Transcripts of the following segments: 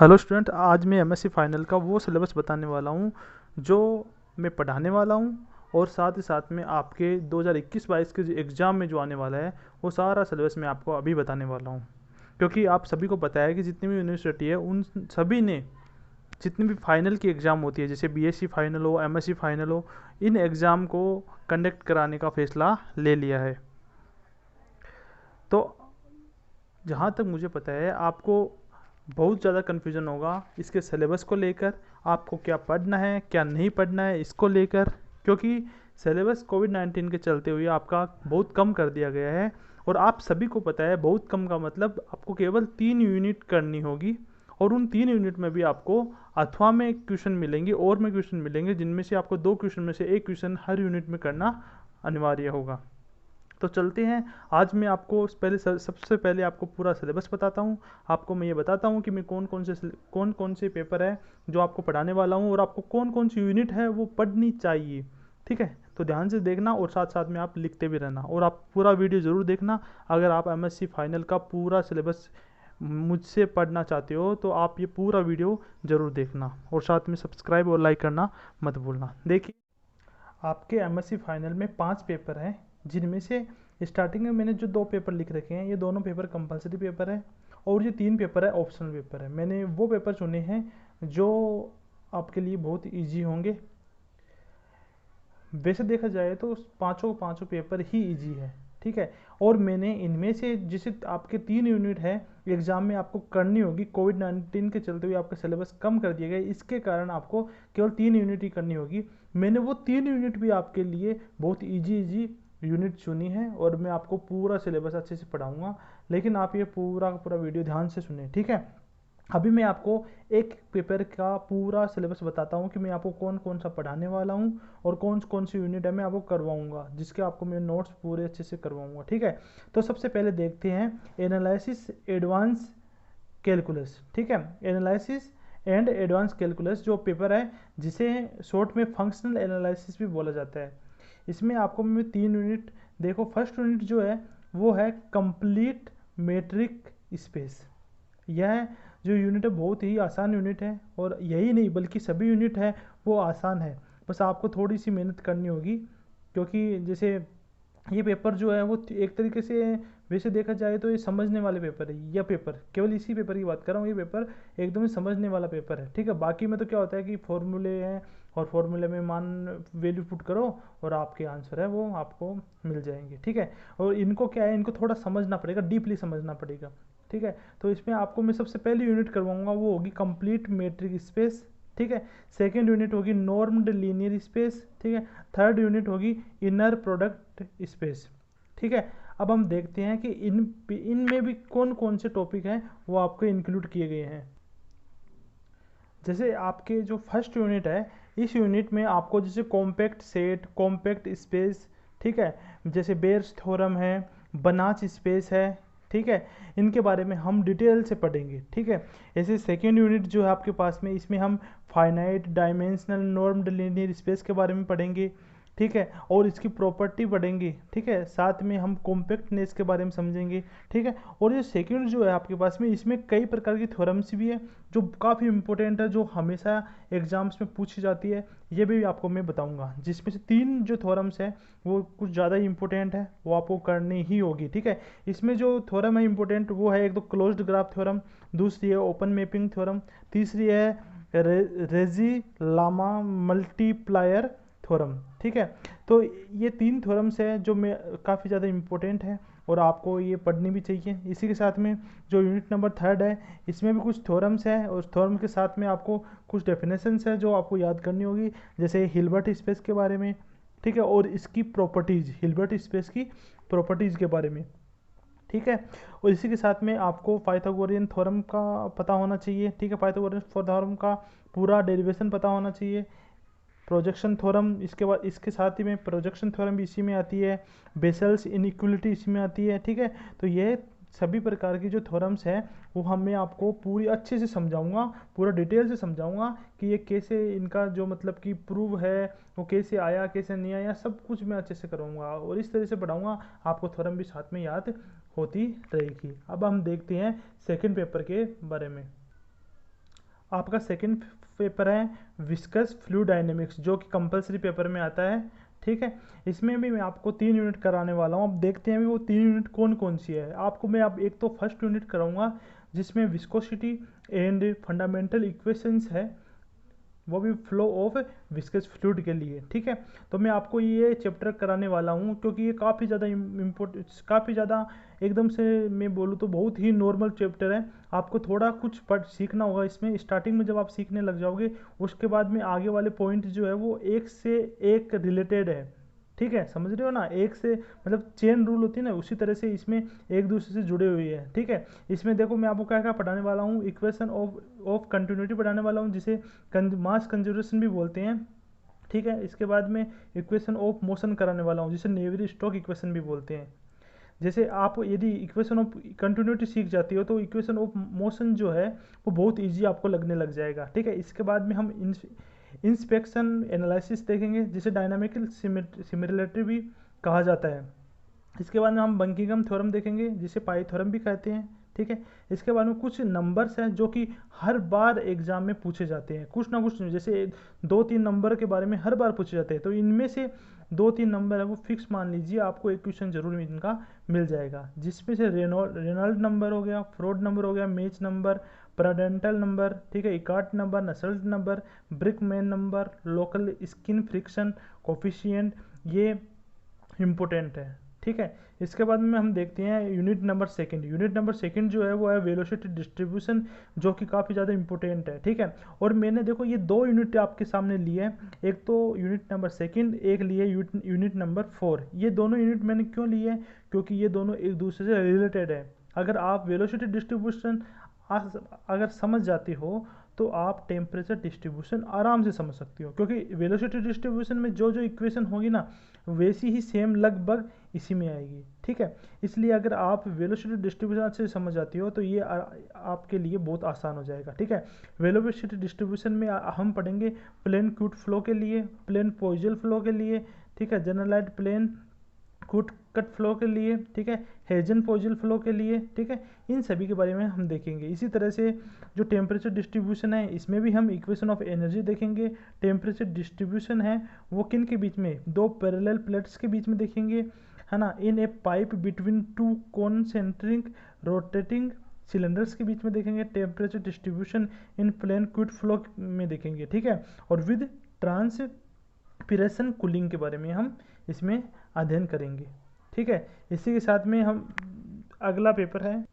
Hello student, आज मैं MSc final का वो सिलेबस बताने वाला हूँ जो मैं पढ़ाने वाला हूँ। और साथ ही साथ में आपके 2021-22 के जो एग्ज़ाम में जो आने वाला है वो सारा सिलेबस मैं आपको अभी बताने वाला हूँ। क्योंकि आप सभी को पता है कि जितनी भी यूनिवर्सिटी है उन सभी ने जितनी भी फाइनल की एग्ज़ाम होती है, जैसे बीएससी फाइनल हो, एमएससी फाइनल हो, इन एग्ज़ाम को कंडक्ट कराने का फ़ैसला ले लिया है। तो जहाँ तक मुझे पता है आपको बहुत ज़्यादा कन्फ्यूजन होगा इसके सिलेबस को लेकर, आपको क्या पढ़ना है क्या नहीं पढ़ना है इसको लेकर। क्योंकि सिलेबस कोविड-19 के चलते हुए आपका बहुत कम कर दिया गया है। और आप सभी को पता है बहुत कम का मतलब आपको केवल 3 यूनिट करनी होगी। और उन 3 यूनिट में भी आपको अथवा में क्वेश्चन मिलेंगे और में क्वेश्चन मिलेंगे, जिनमें से आपको 2 क्वेश्चन में से एक क्वेश्चन हर यूनिट में करना अनिवार्य होगा। तो चलते हैं। आज मैं आपको सबसे पहले आपको पूरा सिलेबस बताता हूँ। आपको मैं ये बताता हूँ कि मैं कौन कौन से पेपर है जो आपको पढ़ाने वाला हूँ और आपको कौन कौन सी यूनिट है वो पढ़नी चाहिए। ठीक है, तो ध्यान से देखना और साथ साथ में आप लिखते भी रहना और आप पूरा वीडियो ज़रूर देखना। अगर आप एमएससी फाइनल का पूरा सिलेबस मुझसे पढ़ना चाहते हो तो आप ये पूरा वीडियो ज़रूर देखना और साथ में सब्सक्राइब और लाइक करना मत भूलना। देखिए, आपके एमएससी फाइनल में 5 पेपर हैं, जिनमें से स्टार्टिंग में मैंने जो 2 पेपर लिख रखे हैं ये दोनों पेपर कंपलसरी पेपर है और ये 3 पेपर है ऑप्शनल पेपर है। मैंने वो पेपर चुने हैं जो आपके लिए बहुत इजी होंगे। वैसे देखा जाए तो पाँचों पाँचों पेपर ही इजी है। ठीक है, और मैंने इनमें से जैसे आपके 3 यूनिट है एग्ज़ाम में आपको करनी होगी, कोविड-19 के चलते हुए आपका सिलेबस कम कर दिया गया, इसके कारण आपको केवल 3 यूनिट ही करनी होगी। मैंने वो 3 यूनिट भी आपके लिए बहुत इजी इजी यूनिट चुनी है और मैं आपको पूरा सिलेबस अच्छे से पढ़ाऊँगा। लेकिन आप ये पूरा का पूरा वीडियो ध्यान से सुने, ठीक है। अभी मैं आपको एक पेपर का पूरा सिलेबस बताता हूँ कि मैं आपको कौन कौन सा पढ़ाने वाला हूँ और कौन कौन सी यूनिट है मैं आपको करवाऊँगा, जिसके आपको मैं नोट्स पूरे अच्छे से करवाऊँगा। ठीक है, तो सबसे पहले देखते हैं एनालिसिस एडवांस कैलकुलस। ठीक है, एनालिसिस एंड एडवांस कैलकुलस जो पेपर है, जिसे शॉर्ट में फंक्शनल एनालिसिस भी बोला जाता है। इसमें आपको मैं 3 यूनिट, देखो फर्स्ट यूनिट जो है वो है कंप्लीट मेट्रिक स्पेस। यह जो यूनिट है बहुत ही आसान यूनिट है और यही नहीं बल्कि सभी यूनिट है वो आसान है, बस आपको थोड़ी सी मेहनत करनी होगी। क्योंकि जैसे ये पेपर जो है वो एक तरीके से वैसे देखा जाए तो ये समझने वाले पेपर है। यह पेपर केवल इसी पेपर की बात कर रहा हूँ, ये पेपर एकदम ही समझने वाला पेपर है। ठीक है, बाकी में तो क्या होता है कि फॉर्मूले हैं और फॉर्मूले में मान वैल्यू पुट करो और आपके आंसर है वो आपको मिल जाएंगे। ठीक है, और इनको क्या है, इनको थोड़ा समझना पड़ेगा, डीपली समझना पड़ेगा। ठीक है, तो इसमें आपको मैं सबसे पहली यूनिट करवाऊंगा वो होगी कंप्लीट मेट्रिक स्पेस। ठीक है, सेकेंड यूनिट होगी नॉर्म्ड लीनियर स्पेस। ठीक है, थर्ड यूनिट होगी इनर प्रोडक्ट स्पेस। ठीक है, अब हम देखते हैं कि इनमें भी कौन कौन से टॉपिक हैं वो आपको इंक्लूड किए गए हैं। जैसे आपके जो फर्स्ट यूनिट है, इस यूनिट में आपको जैसे कॉम्पैक्ट सेट, कॉम्पैक्ट स्पेस, ठीक है, जैसे बेयर्स थ्योरम है, बनाच स्पेस है, ठीक है, इनके बारे में हम डिटेल से पढ़ेंगे। ठीक है, ऐसे सेकेंड यूनिट जो है आपके पास में, इसमें हम फाइनाइट डायमेंशनल नॉर्म्ड लीनियर स्पेस के बारे में पढ़ेंगे। ठीक है, और इसकी प्रॉपर्टी पढ़ेंगे। ठीक है, साथ में हम कॉम्पैक्टनेस के बारे में समझेंगे। ठीक है, और ये सेकंड जो है आपके पास में, इसमें कई प्रकार की थ्योरम्स भी है जो काफ़ी इंपॉर्टेंट है, जो हमेशा एग्जाम्स में पूछी जाती है। ये भी आपको मैं बताऊंगा, जिसमें से 3 जो थ्योरम्स है वो कुछ ज़्यादा इंपॉर्टेंट है, वो आपको करनी ही होगी। ठीक है, इसमें जो थ्योरम है इंपॉर्टेंट वो है, एक तो क्लोज्ड ग्राफ थ्योरम, दूसरी है ओपन मैपिंग थ्योरम, तीसरी है रेजी लामा मल्टीप्लायर थ्योरम। ठीक है, तो ये 3 थ्योरम्स है जो मैं काफ़ी ज़्यादा इंपॉर्टेंट है और आपको ये पढ़नी भी चाहिए। इसी के साथ में जो यूनिट नंबर थर्ड है, इसमें भी कुछ थ्योरम्स है और थ्योरम के साथ में आपको कुछ डेफिनेशंस है जो आपको याद करनी होगी, जैसे हिल्बर्ट स्पेस के बारे में। ठीक है, और इसकी प्रॉपर्टीज़, हिल्बर्ट स्पेस की प्रॉपर्टीज़ के बारे में। ठीक है, और इसी के साथ में आपको पाइथागोरियन थ्योरम का पता होना चाहिए। ठीक है, पाइथागोरियन थ्योरम का पूरा डेरिवेशन पता होना चाहिए। प्रोजेक्शन थ्योरम, इसके बाद इसके साथ ही में प्रोजेक्शन थ्योरम भी इसी में आती है, बेसल्स इनइक्वलिटी इसी में आती है। ठीक है, तो ये सभी प्रकार की जो थ्योरम्स हैं वो मैं आपको पूरी अच्छे से समझाऊंगा, पूरा डिटेल से समझाऊंगा कि ये कैसे, इनका जो मतलब कि प्रूव है वो कैसे आया कैसे नहीं आया, सब कुछ मैं अच्छे से कराऊंगा और इस तरह से पढ़ाऊंगा, आपको थ्योरम भी साथ में याद होती रहेगी। अब हम देखते हैं सेकेंड पेपर के बारे में। आपका सेकंड पेपर है विस्कस फ्लूइड डायनेमिक्स, जो कि कंपलसरी पेपर में आता है। ठीक है, इसमें भी मैं आपको 3 यूनिट कराने वाला हूँ। अब देखते हैं भी वो 3 यूनिट कौन कौन सी है। आपको मैं अब एक तो फर्स्ट यूनिट कराऊंगा जिसमें विस्कोसिटी एंड फंडामेंटल इक्वेशंस है, वो भी फ्लो ऑफ विस्कस फ्लूइड के लिए। ठीक है, तो मैं आपको ये चैप्टर कराने वाला हूँ क्योंकि ये काफ़ी ज़्यादा इम्पोर्टेंट, काफ़ी ज़्यादा एकदम से मैं बोलूँ तो बहुत ही नॉर्मल चैप्टर है। आपको थोड़ा कुछ पढ़ सीखना होगा इसमें। स्टार्टिंग में जब आप सीखने लग जाओगे उसके बाद में आगे वाले पॉइंट जो है वो एक से एक रिलेटेड है। ठीक है, समझ रहे हो ना, एक से मतलब चेन रूल होती है ना, उसी तरह से इसमें एक दूसरे से जुड़े हुए हैं। ठीक है, इसमें देखो मैं आपको क्या क्या पढ़ाने वाला हूँ। इक्वेशन ऑफ कंटिन्यूटी पढ़ाने वाला हूँ, जिसे मास कंजर्वेशन भी बोलते हैं। ठीक है, इसके बाद में इक्वेशन ऑफ मोशन कराने वाला हूँ, जिसे नेवियर स्टोक्स इक्वेशन भी बोलते हैं। जैसे आप यदि इक्वेशन ऑफ कंटिन्यूटी सीख जाती हो तो इक्वेशन ऑफ मोशन जो है वो बहुत इजी आपको लगने लग जाएगा। ठीक है, इसके बाद में हम इंस्पेक्शन एनालिसिस देखेंगे, जिसे डायनामिकल सिमिलरिटी भी कहा जाता है। इसके बाद में हम बंकिंघम थ्योरम देखेंगे, जिसे पाई थ्योरम भी कहते हैं। ठीक है, इसके बाद में कुछ नंबर्स हैं जो कि हर बार एग्जाम में पूछे जाते हैं, कुछ ना कुछ, जैसे 2-3 नंबर के बारे में हर बार पूछे जाते हैं। तो इनमें से 2-3 नंबर है वो फिक्स मान लीजिए, आपको एक क्वेश्चन जरूर इनका मिल जाएगा, जिसमें से रेनॉल्ड नंबर हो गया, फ्रोड नंबर हो गया, मेच नंबर, प्राडेंटल नंबर, ठीक है, Eckert number, Nusselt number, Brinkman number, local skin friction coefficient, ये इम्पोर्टेंट है। ठीक है, इसके बाद में हम देखते हैं unit number second. Unit number second जो है वो है वेलोसिटी डिस्ट्रीब्यूशन, जो कि काफ़ी ज़्यादा इंपॉर्टेंट है। ठीक है, और मैंने देखो ये 2 यूनिट आपके सामने लिए हैं, एक तो यूनिट नंबर सेकंड, एक लिए यूनिट नंबर 4। ये दोनों यूनिट मैंने क्यों लिए हैं, क्योंकि ये दोनों एक दूसरे से रिलेटेड है। अगर आप वेलोसिटी डिस्ट्रीब्यूशन अगर समझ जाती हो तो आप टेम्परेचर डिस्ट्रीब्यूशन आराम से समझ सकती हो, क्योंकि वेलोसिटी डिस्ट्रीब्यूशन में जो जो इक्वेशन होगी ना वैसी ही सेम लगभग इसी में आएगी। ठीक है, इसलिए अगर आप वेलोसिटी डिस्ट्रीब्यूशन अच्छे से समझ जाती हो तो ये आपके लिए बहुत आसान हो जाएगा। ठीक है, वेलोसिटी डिस्ट्रीब्यूशन में हम पढ़ेंगे प्लेन क्यूट फ्लो के लिए, प्लेन पॉइजन फ्लो के लिए, ठीक है, जनरलाइज्ड प्लेन कूट कट फ्लो के लिए, ठीक है, हेजन पॉइजन फ्लो के लिए। ठीक है, इन सभी के बारे में हम देखेंगे। इसी तरह से जो टेम्परेचर डिस्ट्रीब्यूशन है इसमें भी हम इक्वेशन ऑफ एनर्जी देखेंगे। टेम्परेचर डिस्ट्रीब्यूशन है वो किन के बीच में, 2 पैरेलल प्लेट्स के बीच में देखेंगे, है ना, in a pipe between 2 concentric rotating cylinders के बीच में देखेंगे। Temperature distribution in plane Couette flow में देखेंगे। ठीक है, और विद ट्रांसपिरेशन कूलिंग के बारे में हम इसमें अध्ययन करेंगे। ठीक है, इसी के साथ में हम अगला पेपर है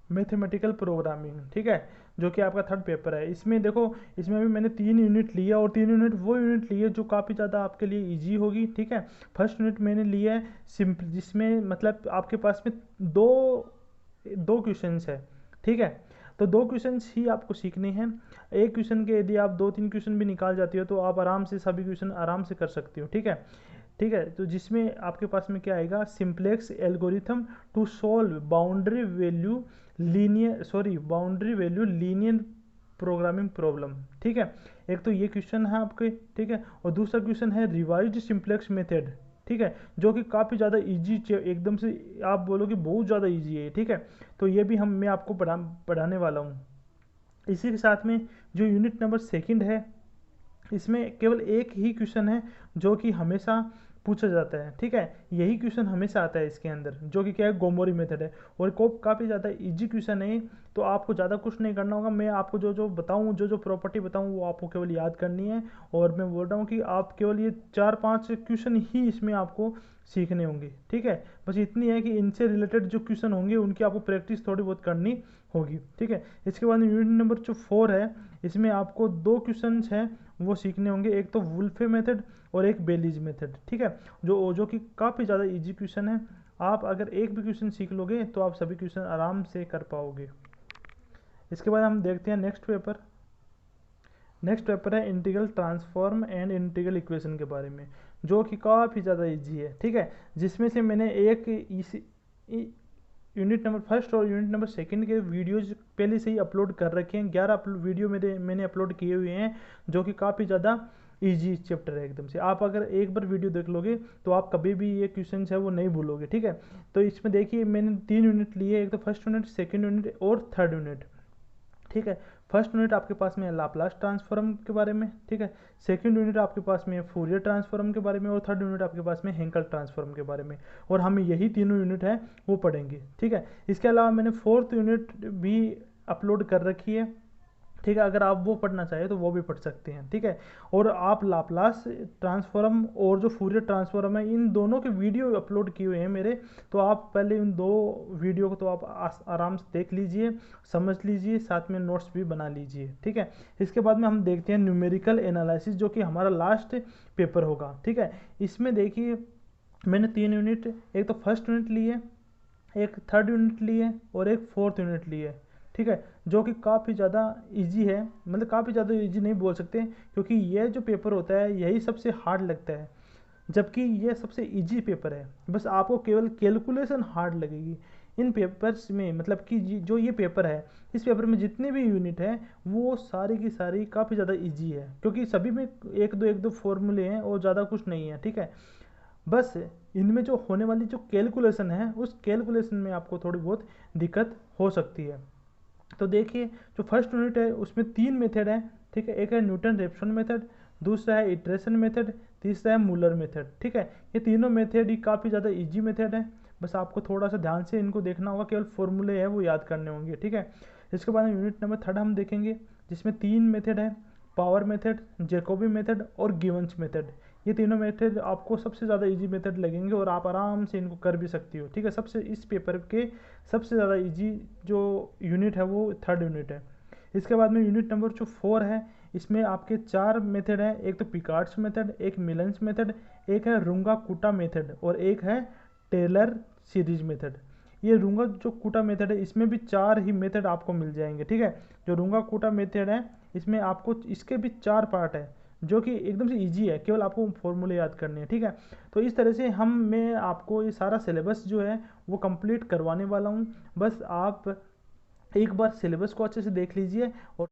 मैथमेटिकल प्रोग्रामिंग। ठीक है, जो कि आपका थर्ड पेपर है। इसमें देखो, इसमें भी मैंने 3 यूनिट लिया, और 3 यूनिट वो यूनिट लिए जो काफ़ी ज़्यादा आपके लिए इजी होगी। ठीक है, फर्स्ट यूनिट मैंने लिया है सिंपल, जिसमें मतलब आपके पास में दो क्वेश्चंस है। ठीक है, तो 2 क्वेश्चंस ही आपको सीखने हैं। एक क्वेश्चन के यदि आप 2-3 क्वेश्चन भी निकाल जाती हो तो आप आराम से सभी क्वेश्चन आराम से कर सकती हो। ठीक है, ठीक है, तो जिसमें आपके पास में क्या आएगा, simplex algorithm to solve boundary value linear programming problem. ठीक है, एक तो ये क्वेश्चन है आपके। ठीक है, और दूसरा क्वेश्चन है रिवाइज्ड सिंप्लेक्स मेथड। ठीक है, जो कि काफ़ी ज़्यादा इजी, एकदम से आप बोलोगे बहुत ज़्यादा इजी है। ठीक है, तो ये भी मैं आपको पढ़ाने वाला हूँ। इसी के साथ में जो यूनिट नंबर सेकंड है इसमें केवल एक ही क्वेश्चन है जो कि हमेशा पूछा जाता है। ठीक है, यही क्वेश्चन हमेशा आता है इसके अंदर, जो कि क्या है, गोमोरी मेथड है, और काफ़ी ज़्यादा इजी क्वेश्चन है। तो आपको ज़्यादा कुछ नहीं करना होगा, मैं आपको जो जो बताऊँ, जो जो प्रॉपर्टी बताऊँ वो आपको केवल याद करनी है। और मैं बोल रहा हूँ कि आप केवल ये 4-5 क्वेश्चन ही इसमें आपको सीखने होंगे। ठीक है, बस इतनी है कि इनसे रिलेटेड जो क्वेश्चन होंगे उनकी आपको प्रैक्टिस थोड़ी बहुत करनी होगी। ठीक है, इसके बाद यूनिट नंबर जो 4 है इसमें आपको 2 क्वेश्चन हैं वो सीखने होंगे, एक तो वुल्फे मेथड और एक बेलीज मेथड। ठीक है, जो कि काफ़ी ज़्यादा इजी क्वेश्चन है। आप अगर एक भी क्वेश्चन सीख लोगे तो आप सभी क्वेश्चन आराम से कर पाओगे। इसके बाद हम देखते हैं नेक्स्ट पेपर है integral transform and integral equation के बारे में, जो कि काफ़ी ज़्यादा इजी है। ठीक है, जिसमें से मैंने एक यूनिट नंबर फर्स्ट और यूनिट नंबर सेकंड के वीडियोज पहले से ही अपलोड कर रखे हैं। 11 वीडियो मैंने अपलोड किए हुए हैं, जो कि काफ़ी ज़्यादा इजी चैप्टर है एकदम से। आप अगर एक बार वीडियो देख लोगे तो आप कभी भी ये क्वेश्चन है वो नहीं भूलोगे। ठीक है, तो इसमें देखिए मैंने 3 यूनिट लिए, एक तो फर्स्ट यूनिट, सेकंड यूनिट और थर्ड यूनिट। ठीक है। फर्स्ट यूनिट आपके पास में है लाप्लास ट्रांसफॉर्म के बारे में, ठीक है। सेकंड यूनिट आपके पास में है फूरियर ट्रांसफॉर्म के बारे में, और थर्ड यूनिट आपके पास में हेंकल ट्रांसफॉर्म के बारे में, और हम यही तीनों यूनिट है वो पढ़ेंगे, ठीक है। इसके अलावा मैंने फोर्थ यूनिट भी अपलोड कर रखी है, ठीक है। अगर आप वो पढ़ना चाहें तो वो भी पढ़ सकते हैं, ठीक है। और आप लाप्लास ट्रांसफॉर्म और जो फूरियर ट्रांसफॉर्म है, इन दोनों के वीडियो अपलोड किए हुए हैं मेरे, तो आप पहले इन दो वीडियो को तो आप आराम से देख लीजिए, समझ लीजिए, साथ में नोट्स भी बना लीजिए, ठीक है। इसके बाद में हम देखते हैं न्यूमेरिकल एनालिसिस, जो कि हमारा लास्ट पेपर होगा, ठीक है। इसमें देखिए मैंने 3 यूनिट, एक तो फर्स्ट यूनिट ली है, एक थर्ड यूनिट ली है, और एक फोर्थ यूनिट ली है, ठीक है। जो कि काफ़ी ज़्यादा इजी है, मतलब काफ़ी ज़्यादा इजी नहीं बोल सकते, क्योंकि ये जो पेपर होता है यही सबसे हार्ड लगता है, जबकि ये सबसे इजी पेपर है। बस आपको केवल कैलकुलेशन हार्ड लगेगी इन पेपर्स में, मतलब कि जो ये पेपर है, इस पेपर में जितने भी यूनिट है वो सारी की सारी काफ़ी ज़्यादा इजी है, क्योंकि सभी में एक दो फॉर्मूले हैं और ज़्यादा कुछ नहीं है, ठीक है। बस इनमें जो होने वाली जो कैलकुलेशन है, उस कैलकुलेशन में आपको थोड़ी बहुत दिक्कत हो सकती है। तो देखिए जो फर्स्ट यूनिट है उसमें 3 मेथड है, ठीक है। एक है न्यूटन रेफसन मेथड, दूसरा है इटरेशन मेथड, तीसरा है मूलर मेथड, ठीक है। ये तीनों मेथड ही काफ़ी ज़्यादा इजी मेथड है, बस आपको थोड़ा सा ध्यान से इनको देखना होगा, केवल फॉर्मूले है वो याद करने होंगे, ठीक है। इसके बाद यूनिट नंबर 3 हम देखेंगे, जिसमें 3 मेथड है, पावर मेथड, जैकोबी मेथड और गिवंस मेथड। ये तीनों मेथड आपको सबसे ज़्यादा इजी मेथड लगेंगे और आप आराम से इनको कर भी सकती हो, ठीक है। सबसे इस पेपर के सबसे ज़्यादा इजी जो यूनिट है वो थर्ड यूनिट है। इसके बाद में यूनिट नंबर जो 4 है, इसमें आपके 4 मेथड है, एक तो पिकार्ड्स मेथड, एक मिलन्स मेथड, एक है रुंगा कूटा मेथड, और एक है टेलर सीरीज मेथड। ये रुंगा जो कूटा मेथड है इसमें भी 4 ही मेथड आपको मिल जाएंगे, ठीक है। जो रुंगा कूटा मेथड है इसमें आपको इसके भी 4 पार्ट है, जो कि एकदम से इजी है, केवल आपको फॉर्मूले याद करने हैं, ठीक है। तो इस तरह से मैं आपको ये सारा सिलेबस जो है वो कंप्लीट करवाने वाला हूँ। बस आप एक बार सिलेबस को अच्छे से देख लीजिए और